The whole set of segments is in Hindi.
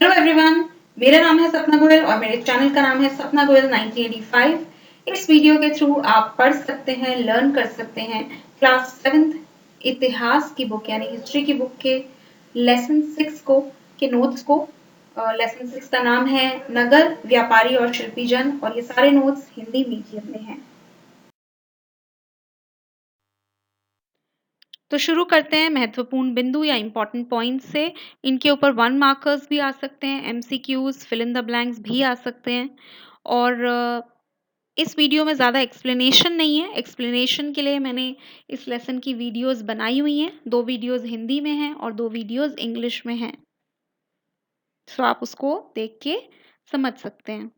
हेलो एवरीवन, मेरा नाम है सपना गोयल और मेरे चैनल का नाम है सपना गोयल 1985। इस वीडियो के थ्रू आप पढ़ सकते हैं, लर्न कर सकते हैं क्लास 7th इतिहास की बुक यानी हिस्ट्री की बुक के लेसन 6 को के नोट्स को। लेसन 6 का नाम है नगर, व्यापारी और शिल्पी जन और ये सारे नोट्स हिंदी मीडियम में हैं। तो शुरू करते हैं महत्वपूर्ण बिंदु या इम्पोर्टेंट पॉइंट्स से। इनके ऊपर 1 मार्कर्स भी आ सकते हैं, MCQs, fill in the blanks भी आ सकते हैं। और इस वीडियो में ज़्यादा एक्सप्लेनेशन नहीं है। एक्सप्लेनेशन के लिए मैंने इस लेसन की वीडियोस बनाई हुई हैं। 2 वीडियोस हिंदी में हैं और 2 वीडियोस इंग्लिश में हैं। सो आप उसको देख के समझ सकते हैं।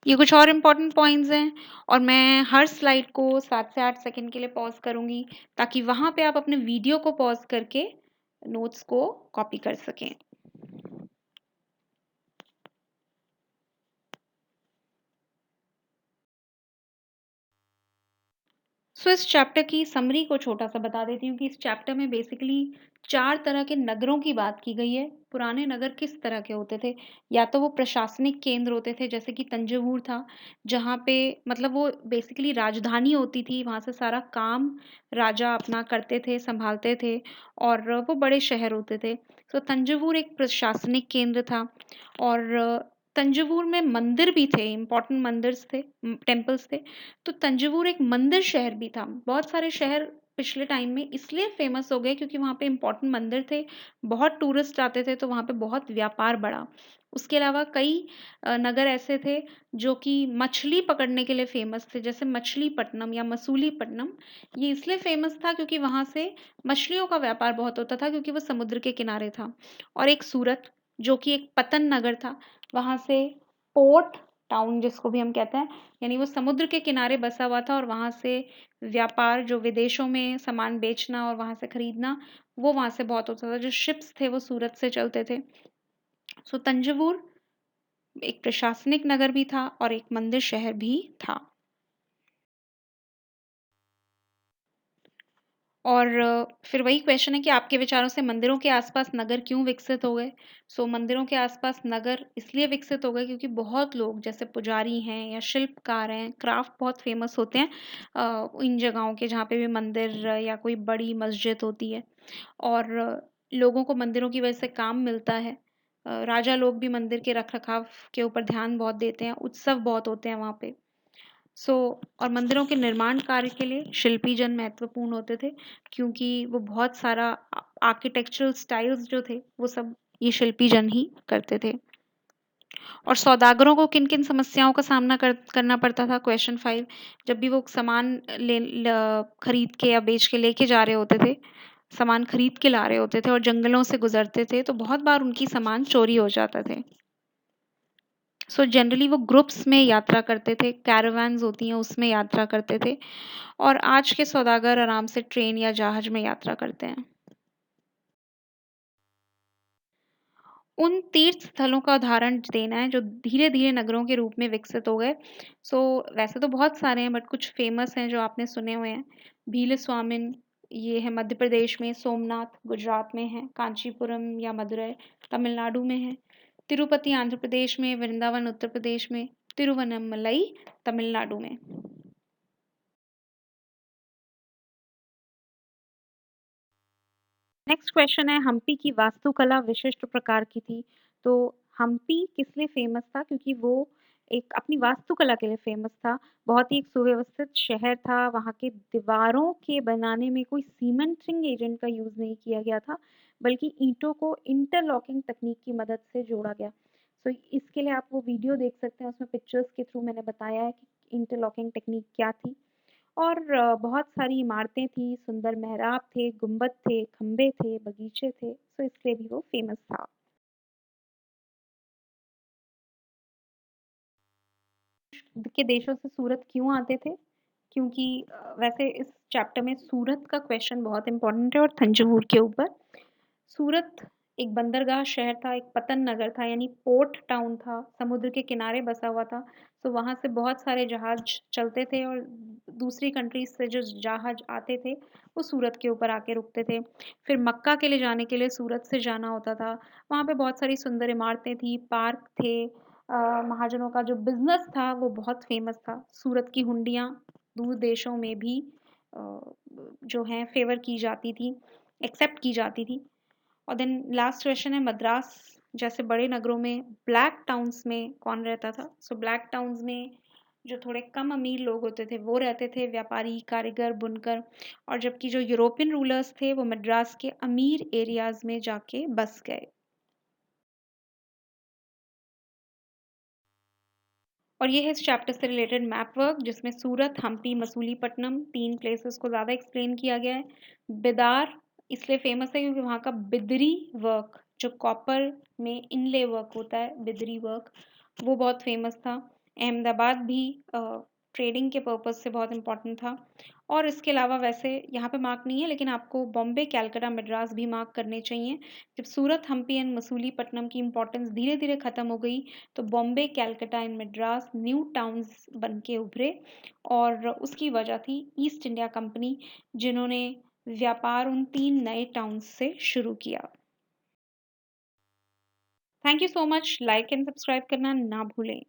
ये कुछ और इम्पोर्टेंट पॉइंट्स हैं और मैं हर स्लाइड को 7 से 8 सेकंड के लिए पॉज करूंगी ताकि वहां पे आप अपने वीडियो को पॉज करके नोट्स को कॉपी कर सकें। सो इस चैप्टर की समरी को छोटा सा बता देती हूँ कि इस चैप्टर में बेसिकली 4 तरह के नगरों की बात की गई है। पुराने नगर किस तरह के होते थे? या तो वो प्रशासनिक केंद्र होते थे जैसे कि तंजौर था, जहाँ पे मतलब वो बेसिकली राजधानी होती थी, वहाँ से सारा काम राजा अपना करते थे, संभालते थे और वो बड़े शहर होते थे। तो तंजौर एक प्रशासनिक केंद्र था और तंजौर में मंदिर भी थे, इम्पोर्टेंट मंदिर्स थे, टेम्पल्स थे। तो तंजौर एक मंदिर शहर भी था। बहुत सारे शहर पिछले टाइम में इसलिए फेमस हो गए क्योंकि वहाँ पे इम्पोर्टेंट मंदिर थे, बहुत टूरिस्ट आते थे तो वहाँ पे बहुत व्यापार बढ़ा। उसके अलावा कई नगर ऐसे थे जो कि मछली पकड़ने के लिए फेमस थे, जैसे मछलीपट्टनम या मसूलीपट्टनम। ये इसलिए फेमस था क्योंकि वहाँ से मछलियों का व्यापार बहुत होता था क्योंकि वो समुद्र के किनारे था। और एक सूरत जो कि एक पतन नगर था, वहाँ से पोर्ट टाउन जिसको भी हम कहते हैं, यानी वो समुद्र के किनारे बसा हुआ था और वहाँ से व्यापार जो विदेशों में सामान बेचना और वहाँ से खरीदना वो वहाँ से बहुत होता था। जो शिप्स थे वो सूरत से चलते थे। सो तंजौर एक प्रशासनिक नगर भी था और एक मंदिर शहर भी था। और फिर वही क्वेश्चन है कि आपके विचारों से मंदिरों के आसपास नगर क्यों विकसित हो गए? सो मंदिरों के आसपास नगर इसलिए विकसित हो गए क्योंकि बहुत लोग जैसे पुजारी हैं या शिल्पकार हैं, क्राफ्ट बहुत फेमस होते हैं इन जगहों के जहाँ पे भी मंदिर या कोई बड़ी मस्जिद होती है। और लोगों को मंदिरों की वजह से काम मिलता है। राजा लोग भी मंदिर के रख-रखाव के ऊपर ध्यान बहुत देते हैं, उत्सव बहुत होते हैं वहाँ पे। सो और मंदिरों के निर्माण कार्य के लिए शिल्पी जन महत्वपूर्ण होते थे क्योंकि वो बहुत सारा आर्किटेक्चरल स्टाइल्स जो थे वो सब ये शिल्पी जन ही करते थे। और सौदागरों को किन किन समस्याओं का सामना करना पड़ता था? क्वेश्चन 5। जब भी वो सामान खरीद के या बेच के लेके जा रहे होते थे, सामान खरीद के ला रहे होते थे और जंगलों से गुजरते थे तो बहुत बार उनकी सामान चोरी हो जाता थे। सो जनरली वो ग्रुप्स में यात्रा करते थे, कैरावान्स होती हैं उसमें यात्रा करते थे। और आज के सौदागर आराम से ट्रेन या जहाज में यात्रा करते हैं। उन तीर्थ स्थलों का उदाहरण देना है जो धीरे-धीरे नगरों के रूप में विकसित हो गए। सो वैसे तो बहुत सारे हैं बट कुछ फेमस हैं जो आपने सुने हुए हैं। भीलस्वामिन ये है मध्य प्रदेश में, सोमनाथ गुजरात में है, कांचीपुरम या मदुरै तमिलनाडु में है, तिरुपति आंध्र प्रदेश में, वृंदावन उत्तर प्रदेश में, तिरुवन्नमलई तमिलनाडु में। नेक्स्ट क्वेश्चन है हम्पी की वास्तुकला विशिष्ट प्रकार की थी। तो हम्पी किस लिए फेमस था? क्योंकि वो एक अपनी वास्तुकला के लिए फेमस था। बहुत ही एक सुव्यवस्थित शहर था। वहाँ के दीवारों के बनाने में कोई सीमेंटिंग एजेंट का यूज नहीं किया गया था, बल्कि ईंटों को इंटरलॉकिंग तकनीक की मदद से जोड़ा गया। तो इसके लिए आप वो वीडियो देख सकते हैं, उसमें पिक्चर्स के थ्रू मैंने बताया है कि इंटरलॉकिंग टेक्निक क्या थी। और बहुत सारी इमारतें थी, सुंदर मेहराब थे, गुंबद थे, खंबे थे, बगीचे थे, तो इसलिए भी वो फेमस था। के देशों से सूरत क्यों आते थे? क्योंकि वैसे इस चैप्टर में सूरत का क्वेश्चन बहुत इम्पोर्टेंट है और तंजौर के ऊपर। सूरत एक बंदरगाह शहर था, एक पतन नगर था यानी पोर्ट टाउन था, समुद्र के किनारे बसा हुआ था। तो वहाँ से बहुत सारे जहाज चलते थे और दूसरी कंट्रीज़ से जो जहाज़ आते थे, वो सूरत के ऊपर आके रुकते थे। फिर मक्का के लिए जाने के लिए सूरत से जाना होता था। वहाँ पे बहुत सारी सुंदर इमारतें थी, पार्क थे। महाजनों का जो बिज़नेस था वो बहुत फ़ेमस था। सूरत की हुंडियाँ दूर देशों में भी अ, जो हैं फ़ेवर की जाती थी, एक्सेप्ट की जाती थी। और देन लास्ट क्वेश्चन है मद्रास जैसे बड़े नगरों में ब्लैक टाउन्स में कौन रहता था? सो ब्लैक टाउन्स में जो थोड़े कम अमीर लोग होते थे वो रहते थे, व्यापारी, कारीगर, बुनकर और जबकि जो यूरोपियन रूलर्स थे वो मद्रास के अमीर एरियाज़ में जाके बस गए। और ये है इस चैप्टर से रिलेटेड मैप वर्क जिसमें सूरत, हम्पी, मसूलीपट्टनम 3 प्लेसेस को ज़्यादा एक्सप्लेन किया गया है। बिदार इसलिए फ़ेमस है क्योंकि वहाँ का बिदरी वर्क जो कॉपर में इनले वर्क होता है, बिदरी वर्क, वो बहुत फ़ेमस था। अहमदाबाद भी ट्रेडिंग के पर्पज़ से बहुत इम्पोर्टेंट था। और इसके अलावा वैसे यहाँ पे मार्क नहीं है लेकिन आपको बॉम्बे, कलकत्ता, मद्रास भी मार्क करने चाहिए। जब सूरत, हम्पी एंड मसूलीपट्टनम की इम्पोर्टेंस धीरे-धीरे खत्म हो गई तो Bombay, Calcutta and Madras new towns बन के उभरे और उसकी वजह थी ईस्ट इंडिया कंपनी जिन्होंने व्यापार उन 3 नए टाउन्स से शुरू किया। Thank you so much. Like and subscribe करना ना भूलें।